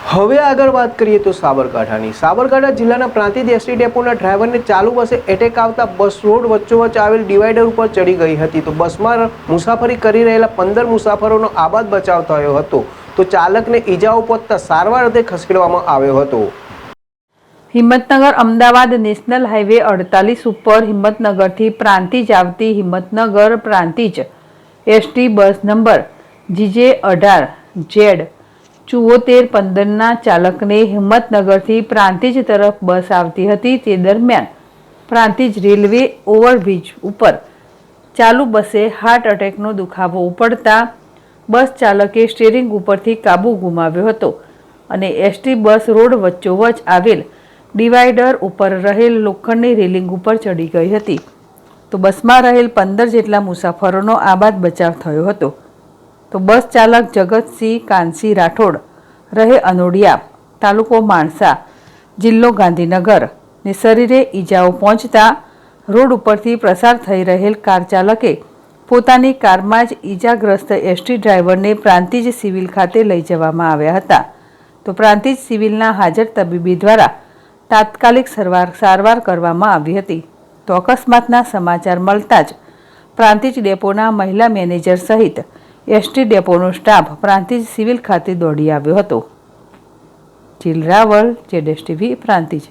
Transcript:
હવે આગળ વાત કરીએ તો સાબરકાંઠા જિલ્લાના પ્રાંતિજ એસટી ડેપોના ડ્રાઈવરને ચાલુ બસે એટેક આવતા બસ રોડ વચ્ચોવચ્ચ આવેલ ડિવાઈડર ઉપર ચડી ગઈ હતી. તો બસમાં મુસાફરી કરી રહેલા 15 મુસાફરોનો આબાદ બચાવ થયો હતો. તો ચાલકને ઈજાઓ પહોંચતા સારવાર અર્થે ખસેડવામાં આવ્યો હતો. હિંમતનગર અમદાવાદ નેશનલ હાઈવે 48 ઉપર હિંમતનગરથી પ્રાંતિજ આવતી Himmatnagar Prantij ST bus number GJ18Z 7415ના ચાલકને હિંમતનગરથી પ્રાંતિજ તરફ બસ આવતી હતી. તે દરમિયાન પ્રાંતિજ રેલવે ઓવરબ્રિજ ઉપર ચાલુ બસે હાર્ટ એટેકનો દુખાવો ઉપડતા બસ ચાલકે સ્ટીયરિંગ ઉપરથી કાબુ ગુમાવ્યો હતો અને એસટી બસ રોડ વચ્ચોવચ્ચ આવેલ ડિવાઈડર ઉપર રહેલ લોખંડની રેલિંગ ઉપર ચડી ગઈ હતી. તો બસમાં રહેલ 15 જેટલા મુસાફરોનો આબાદ બચાવ થયો હતો. તો બસ ચાલક જગતસિંહ કાનસી રાઠોડ રહે અનોડિયા, તાલુકો માણસા, જિલ્લો ગાંધીનગર ને શરીરે ઈજાઓ પહોંચતા રોડ ઉપરથી પસાર થઈ રહેલ કાર ચાલકે પોતાની કારમાં જ ઈજાગ્રસ્ત એસટી ડ્રાઈવરને પ્રાંતિજ સિવિલ ખાતે લઈ જવામાં આવ્યા હતા. તો પ્રાંતિજ સિવિલના હાજર તબીબી દ્વારા તાત્કાલિક સારવાર કરવામાં આવી હતી. તો અકસ્માતના સમાચાર મળતા જ પ્રાંતિજ ડેપોના મહિલા મેનેજર સહિત એસટી ડેપોનો સ્ટાફ પ્રાંતિજ સિવિલ ખાતે દોડી આવ્યો હતો. જીલ રાવલ, ZSTV, પ્રાંતિજ.